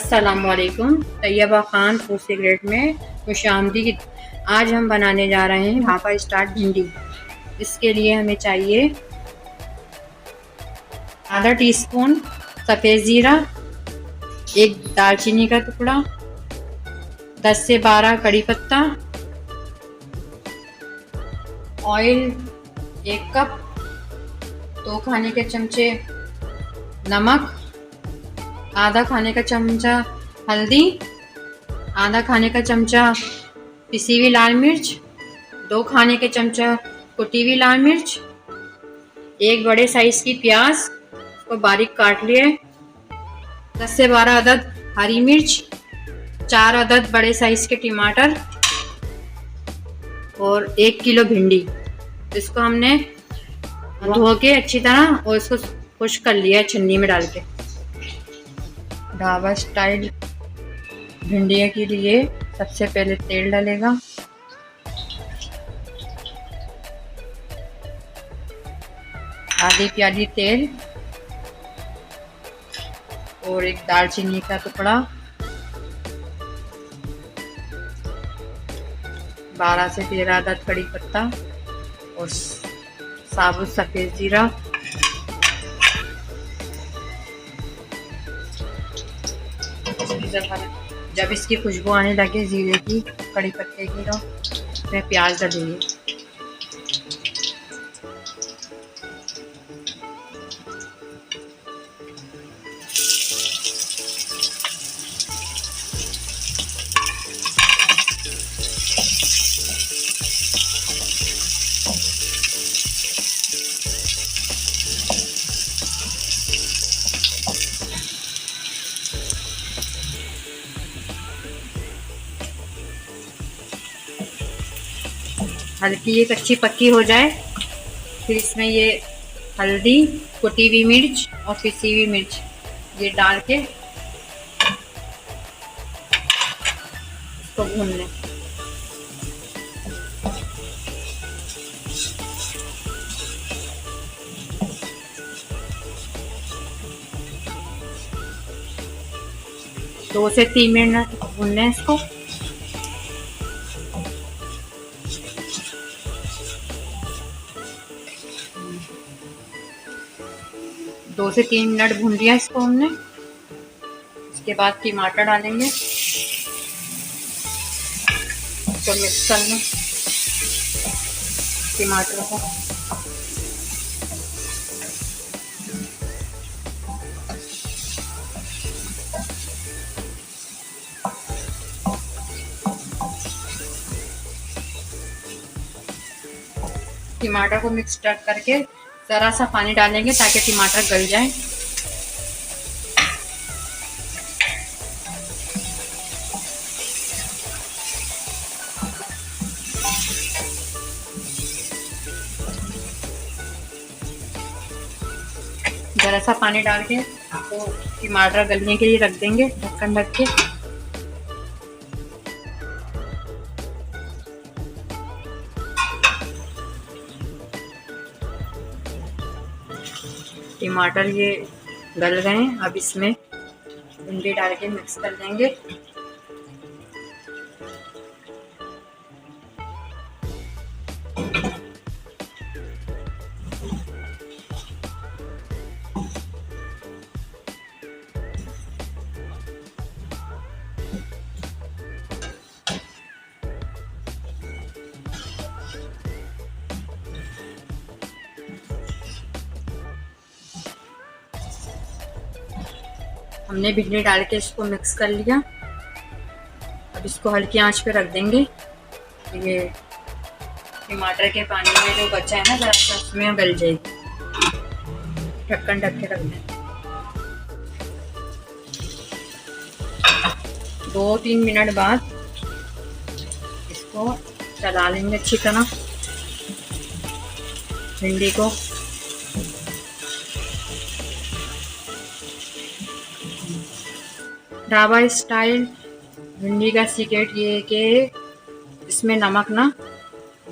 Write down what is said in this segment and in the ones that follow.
अस्सलामुअलैकुम। Taiba Khan food secret में खुशामदीद। आज हम बनाने जा रहे हैं भापा स्टार्ट भिंडी। इसके लिए हमें चाहिए आधा टीस्पून सफ़ेद ज़ीरा, एक दालचीनी का टुकड़ा, 10 से 12 कड़ी पत्ता, ऑयल 1 कप, 2 खाने के चमचे नमक, आधा खाने का चमचा हल्दी, आधा खाने का चमचा पिसी हुई लाल मिर्च, 2 खाने के चमचा कुटी हुई लाल मिर्च, एक बड़े साइज़ की प्याज को बारीक काट लिए, 10 से 12 अदद हरी मिर्च, 4 अदद बड़े साइज़ के टमाटर और 1 किलो भिंडी। इसको हमने धो के अच्छी तरह और इसको खुश्क कर लिया है छन्नी में डाल के। ढाबा स्टाइल भिंडियों के लिए सबसे पहले तेल डालेगा, आधी प्याली तेल और एक दालचीनी का टुकड़ा, 12 से 13 अदद कड़ी पत्ता और साबुत सफ़ेद ज़ीरा, जब इसकी खुशबू आने लगे जीरे की, कड़ी पत्ते की, तो इसमें प्याज डालेंगे। हल्की ये कच्ची पक्की हो जाए, फिर इसमें ये हल्दी, कुटी हुई मिर्च और पिसी हुई मिर्च ये डाल के इसको भून लें। दो से 3 मिनट भून लें इसको। 2 से 3 मिनट भून लिया इसको हमने। इसके बाद टमाटर डालेंगे, इसको मिक्स कर लें टमाटर को। टमाटर को मिक्स करके ज़रा सा पानी डालेंगे ताकि टमाटर गल जाए। ज़रा सा पानी डाल के तो टमाटर गलने के लिए रख देंगे ढक्कन ढक के। टमाटर ये गल गए, अब इसमें भिंडी डाल के मिक्स कर देंगे। हमने भिंडी डाल के इसको मिक्स कर लिया। अब इसको हल्की आंच पे रख देंगे। ये टमाटर के पानी में जो बचा है ना ज़रा सा, उसमें गल जाएगी। ढक्कन ढक के रख दें। 2-3 मिनट बाद इसको चला लेंगे अच्छी तरह भिंडी को। ढाबा स्टाइल भिंडी का सीक्रेट ये है कि इसमें नमक ना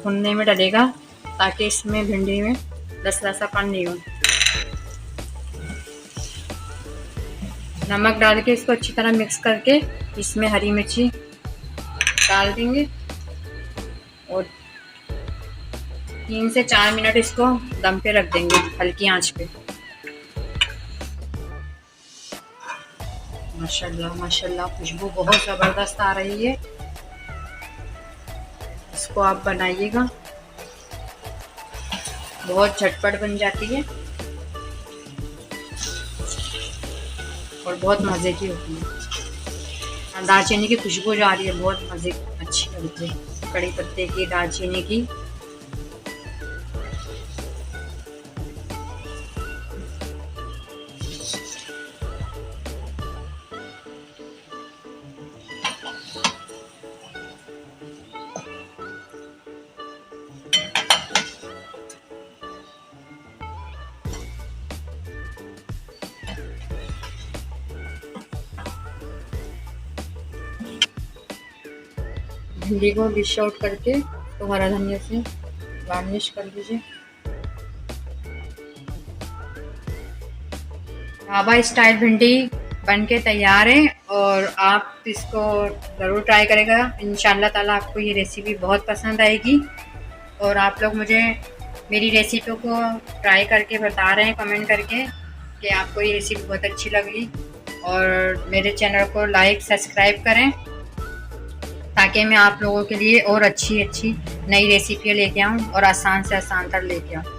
भुनने में डलेगा ताकि इसमें भिंडी में लसलसापन नहीं हो। नमक डाल के इसको अच्छी तरह मिक्स करके इसमें हरी मिर्ची डाल देंगे और 3 से 4 मिनट इसको दम पे रख देंगे हल्की आंच पे। माशाल्लाह माशाल्लाह, खुशबू बहुत ज़बरदस्त आ रही है। इसको आप बनाइएगा, बहुत झटपट बन जाती है और बहुत मज़े की होती है। दालचीनी की खुशबू जो आ रही है बहुत मज़े अच्छी लग रही है, कड़ी पत्ते की, दालचीनी की। भिंडी को डिश आउट करके तो हरा धनिया से गार्निश कर लीजिए। ढाबा स्टाइल भिंडी बन के तैयार है और आप इसको ज़रूर ट्राई करेगा। इंशाल्लाह ताला आपको ये रेसिपी बहुत पसंद आएगी और आप लोग मुझे मेरी रेसिपी को ट्राई करके बता रहे हैं कमेंट करके कि आपको ये रेसिपी बहुत अच्छी लगी। और मेरे चैनल को लाइक सब्सक्राइब करें ताकि मैं आप लोगों के लिए और अच्छी अच्छी नई रेसिपियाँ लेके आऊँ और आसान से आसान तर लेके आऊँ।